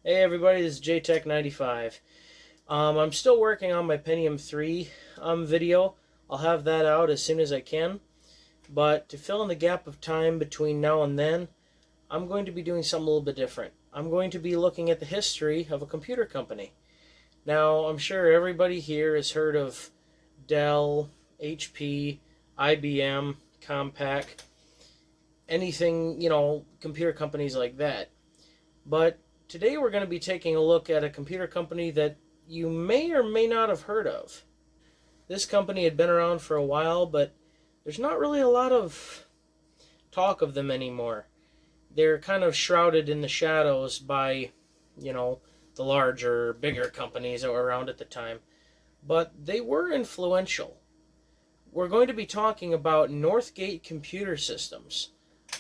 Hey everybody, this is J-Tech95. I'm still working on my Pentium 3 video. I'll have that out as soon as I can. But to fill in the gap of time between now and then, I'm going to be doing something a little bit different. I'm going to be looking at the history of a computer company. Now, I'm sure everybody here has heard of Dell, HP, IBM, Compaq, anything, computer companies like that. But today we're going to be taking a look at a computer company that you may or may not have heard of. This company had been around for a while, but there's not really a lot of talk of them anymore. They're kind of shrouded in the shadows by, the larger, bigger companies that were around at the time. But they were influential. We're going to be talking about Northgate Computer Systems.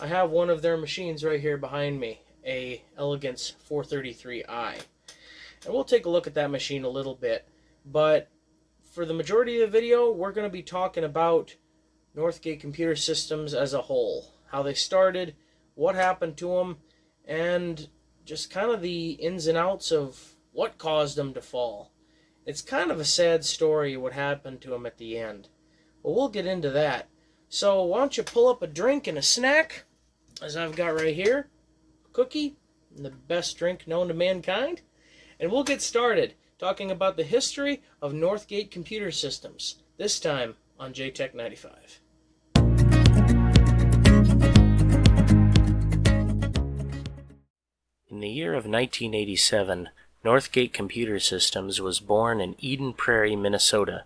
I have one of their machines right here behind me, a Elegance 433i. And we'll take a look at that machine a little bit. But for the majority of the video, we're going to be talking about Northgate Computer Systems as a whole. How they started, what happened to them, and just kind of the ins and outs of what caused them to fall. It's kind of a sad story what happened to them at the end. But we'll get into that. So why don't you pull up a drink and a snack, as I've got right here. Cookie, the best drink known to mankind, and we'll get started talking about the history of Northgate Computer Systems, this time on J-Tech95. In the year of 1987, Northgate Computer Systems was born in Eden Prairie, Minnesota,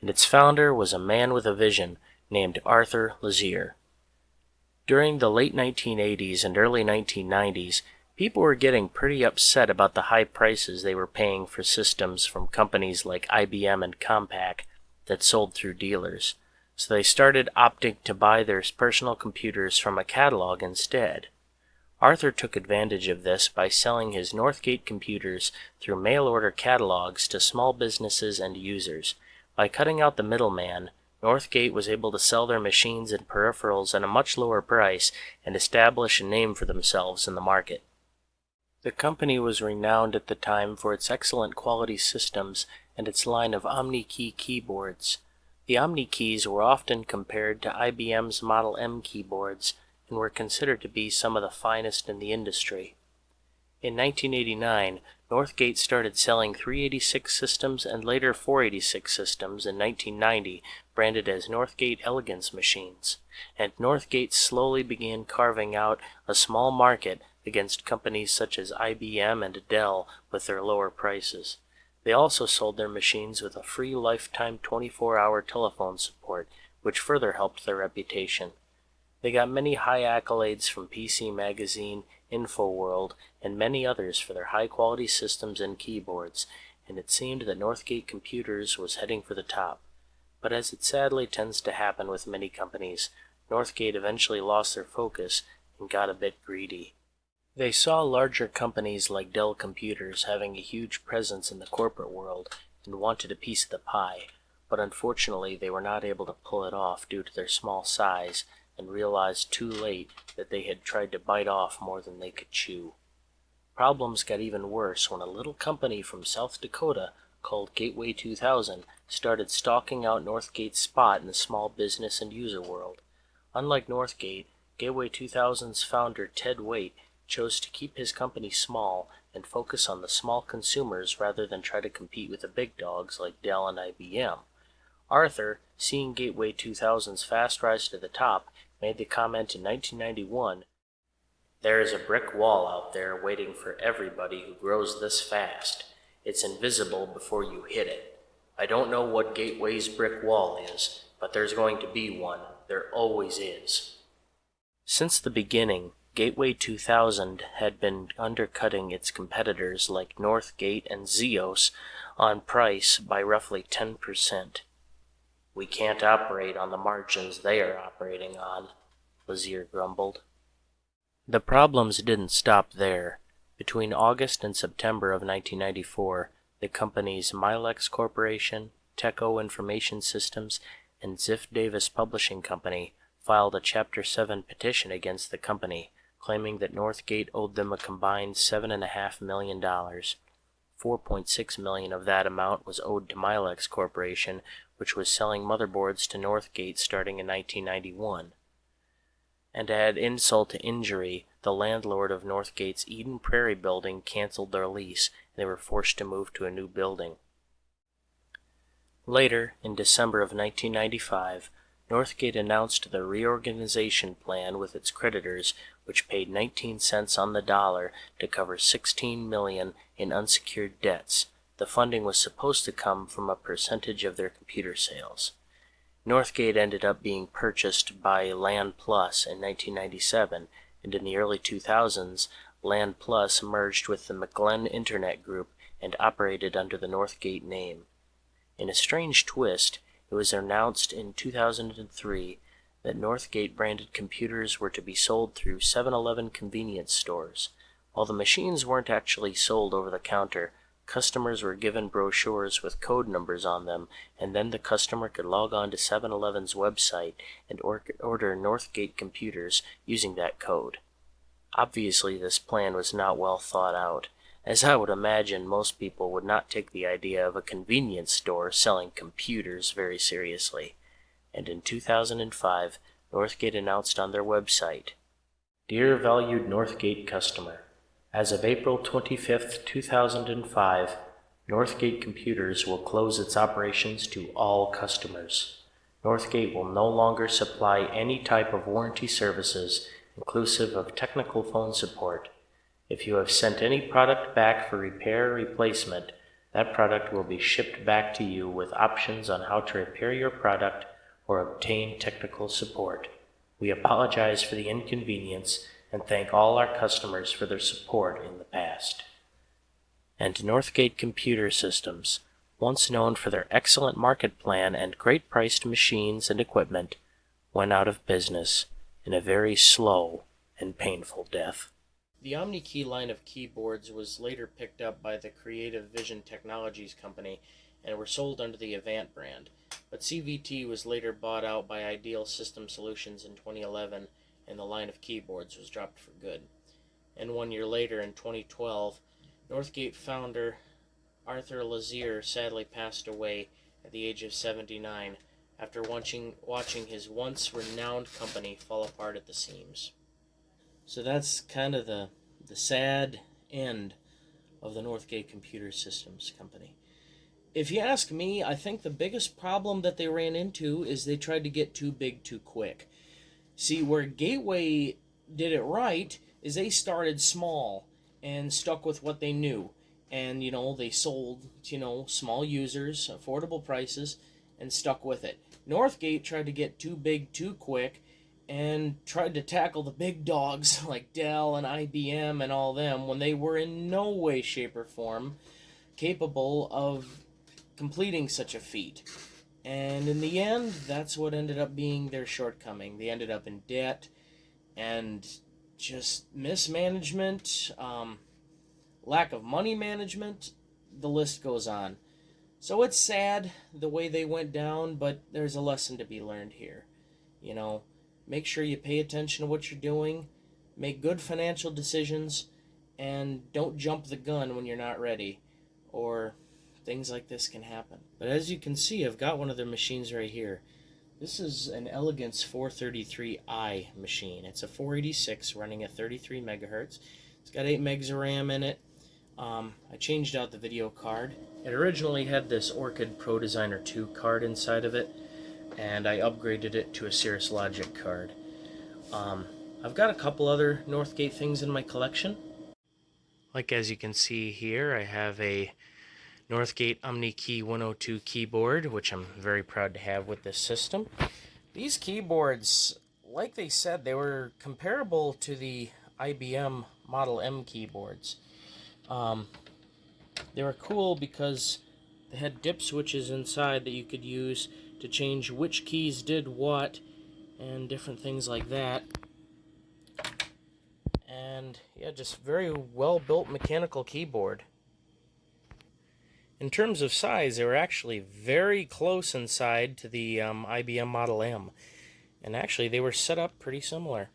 and its founder was a man with a vision named Arthur Lazier. During the late 1980s and early 1990s, people were getting pretty upset about the high prices they were paying for systems from companies like IBM and Compaq that sold through dealers, so they started opting to buy their personal computers from a catalog instead. Arthur took advantage of this by selling his Northgate computers through mail-order catalogs to small businesses and users. By cutting out the middleman, Northgate was able to sell their machines and peripherals at a much lower price and establish a name for themselves in the market. The company was renowned at the time for its excellent quality systems and its line of OmniKey keyboards. The OmniKeys were often compared to IBM's Model M keyboards and were considered to be some of the finest in the industry. In 1989, Northgate started selling 386 systems and later 486 systems in 1990, branded as Northgate Elegance machines, and Northgate slowly began carving out a small market against companies such as IBM and Dell with their lower prices. They also sold their machines with a free lifetime 24-hour telephone support, which further helped their reputation. They got many high accolades from PC Magazine, InfoWorld, and many others for their high-quality systems and keyboards, and it seemed that Northgate Computers was heading for the top. But as it sadly tends to happen with many companies, Northgate eventually lost their focus and got a bit greedy. They saw larger companies like Dell Computers having a huge presence in the corporate world and wanted a piece of the pie, but unfortunately they were not able to pull it off due to their small size, and realized too late that they had tried to bite off more than they could chew. Problems got even worse when a little company from South Dakota called Gateway 2000 started stalking out Northgate's spot in the small business and user world. Unlike Northgate, Gateway 2000's founder Ted Waite chose to keep his company small and focus on the small consumers rather than try to compete with the big dogs like Dell and IBM. Arthur, seeing Gateway 2000's fast rise to the top, made the comment in 1991, "There is a brick wall out there waiting for everybody who grows this fast. It's invisible before you hit it. I don't know what Gateway's brick wall is, but there's going to be one. There always is." Since the beginning, Gateway 2000 had been undercutting its competitors like Northgate and Xeos on price by roughly 10%. "We can't operate on the margins they are operating on," Lazier grumbled. The problems didn't stop there. Between August and September of 1994, the companies Milex Corporation, Teco Information Systems, and Ziff Davis Publishing Company filed a Chapter 7 petition against the company, claiming that Northgate owed them a combined $7.5 million. $4.6 million of that amount was owed to Milex Corporation, which was selling motherboards to Northgate starting in 1991. And to add insult to injury, the landlord of Northgate's Eden Prairie building canceled their lease, and they were forced to move to a new building. Later, in December of 1995, Northgate announced the reorganization plan with its creditors, which paid 19 cents on the dollar to cover $16 million in unsecured debts. The funding was supposed to come from a percentage of their computer sales. Northgate ended up being purchased by LAN Plus in 1997, and in the early 2000s, LAN Plus merged with the McGlen Internet Group and operated under the Northgate name. In a strange twist, it was announced in 2003 that Northgate-branded computers were to be sold through 7-Eleven convenience stores. While the machines weren't actually sold over the counter, customers were given brochures with code numbers on them, and then the customer could log on to 7-Eleven's website and order Northgate computers using that code. Obviously, this plan was not well thought out, as I would imagine most people would not take the idea of a convenience store selling computers very seriously. And in 2005, Northgate announced on their website, "Dear valued Northgate customer, as of April 25, 2005, Northgate Computers will close its operations to all customers. Northgate will no longer supply any type of warranty services, inclusive of technical phone support. If you have sent any product back for repair or replacement, that product will be shipped back to you with options on how to repair your product or obtain technical support. We apologize for the inconvenience and thank all our customers for their support in the past." And Northgate Computer Systems, once known for their excellent market plan and great-priced machines and equipment, went out of business in a very slow and painful death. The OmniKey line of keyboards was later picked up by the Creative Vision Technologies company and were sold under the Avant brand, but CVT was later bought out by Ideal System Solutions in 2011, and the line of keyboards was dropped for good. And 1 year later, in 2012, Northgate founder Arthur Lazier sadly passed away at the age of 79 after watching his once renowned company fall apart at the seams. So that's kind of the sad end of the Northgate Computer Systems company. If you ask me, I think the biggest problem that they ran into is they tried to get too big too quick. See, where Gateway did it right is they started small and stuck with what they knew. And, they sold, small users, affordable prices, and stuck with it. Northgate tried to get too big too quick and tried to tackle the big dogs like Dell and IBM and all them when they were in no way, shape, or form capable of completing such a feat. And in the end, that's what ended up being their shortcoming. They ended up in debt and just mismanagement, lack of money management, the list goes on. So it's sad the way they went down, but there's a lesson to be learned here. Make sure you pay attention to what you're doing, make good financial decisions, and don't jump the gun when you're not ready, or things like this can happen. But as you can see, I've got one of their machines right here. This is an Elegance 433i machine. It's a 486 running at 33 megahertz. It's got 8 megs of RAM in it. I changed out the video card. It originally had this Orchid Pro Designer 2 card inside of it, and I upgraded it to a Cirrus Logic card. I've got a couple other Northgate things in my collection. Like as you can see here, I have a Northgate OmniKey 102 keyboard, which I'm very proud to have with this system. These keyboards, like they said, they were comparable to the IBM Model M keyboards. They were cool because they had dip switches inside that you could use to change which keys did what and different things like that. And yeah, just very well built mechanical keyboard. In terms of size, they were actually very close inside to the IBM Model M. And actually, they were set up pretty similar.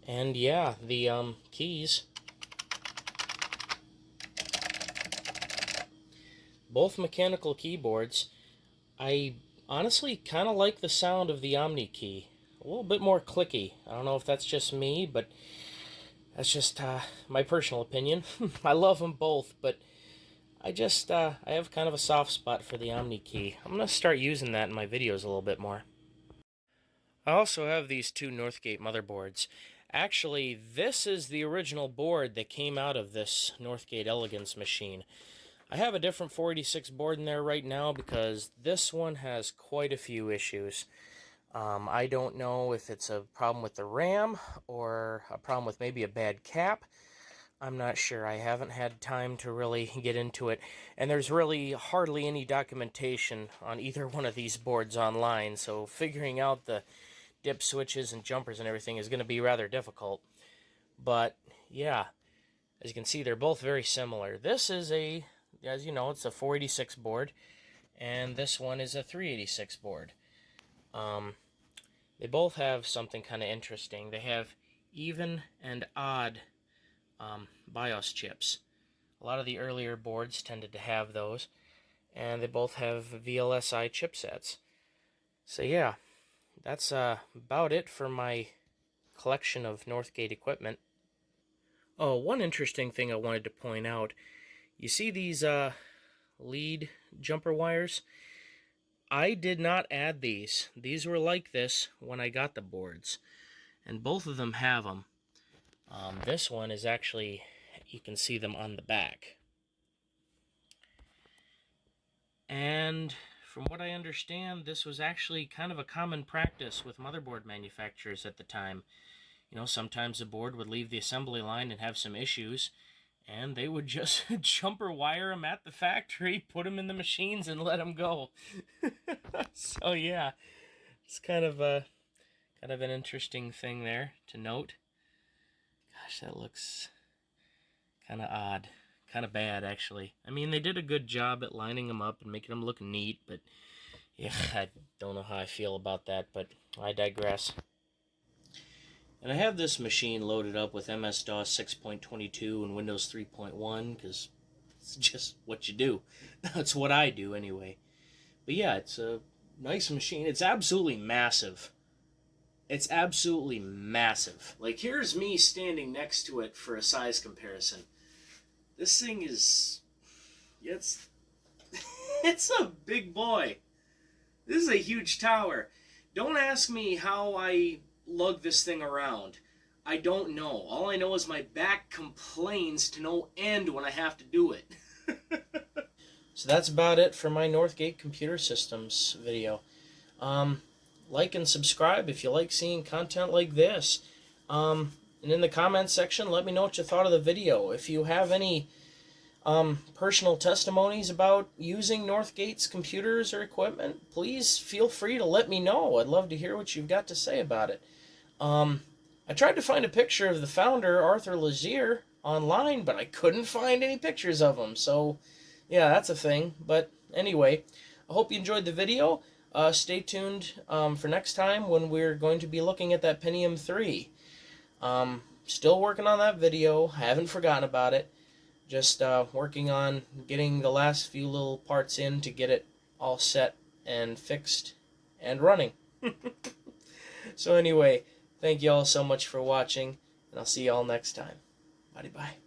And yeah, the keys, both mechanical keyboards. I honestly kind of like the sound of the Omni key. A little bit more clicky. I don't know if that's just me, but that's just my personal opinion. I love them both, but I have kind of a soft spot for the Omni key. I'm going to start using that in my videos a little bit more. I also have these two Northgate motherboards. Actually, this is the original board that came out of this Northgate Elegance machine. I have a different 486 board in there right now because this one has quite a few issues. I don't know if it's a problem with the RAM or a problem with maybe a bad cap. I'm not sure. I haven't had time to really get into it. And there's really hardly any documentation on either one of these boards online, so figuring out the dip switches and jumpers and everything is going to be rather difficult. But yeah, as you can see, they're both very similar. This is as you know, it's a 486 board, and this one is a 386 board. They both have something kind of interesting. They have even and odd BIOS chips. A lot of the earlier boards tended to have those, and they both have VLSI chipsets. So yeah, that's about it for my collection of Northgate equipment. Oh, one interesting thing I wanted to point out. You see these lead jumper wires? I did not add these. These were like this when I got the boards, and both of them have them. This one is actually, you can see them on the back. And from what I understand, this was actually kind of a common practice with motherboard manufacturers at the time. You know, sometimes the board would leave the assembly line and have some issues, and they would just jumper wire them at the factory, put them in the machines, and let them go. So yeah, it's kind of an interesting thing there to note. Gosh, that looks kind of odd. Kind of bad, actually. I mean, they did a good job at lining them up and making them look neat, but yeah, I don't know how I feel about that, but I digress. And I have this machine loaded up with MS-DOS 6.22 and Windows 3.1, because it's just what you do. That's what I do, anyway. But yeah, it's a nice machine. It's absolutely massive. It's absolutely massive. Like, here's me standing next to it for a size comparison. This thing is... It's a big boy. This is a huge tower. Don't ask me how I lug this thing around. I don't know. All I know is my back complains to no end when I have to do it. So that's about it for my Northgate Computer Systems video. Like and subscribe if you like seeing content like this. And in the comments section, let me know what you thought of the video. If you have any personal testimonies about using Northgate's computers or equipment, please feel free to let me know. I'd love to hear what you've got to say about it. I tried to find a picture of the founder, Arthur Lazier, online, but I couldn't find any pictures of him. So, yeah, that's a thing. But anyway, I hope you enjoyed the video. Stay tuned for next time when we're going to be looking at that Pentium 3. Still working on that video. Haven't forgotten about it. Just working on getting the last few little parts in to get it all set and fixed and running. So anyway, thank you all so much for watching, and I'll see you all next time. Bye-bye.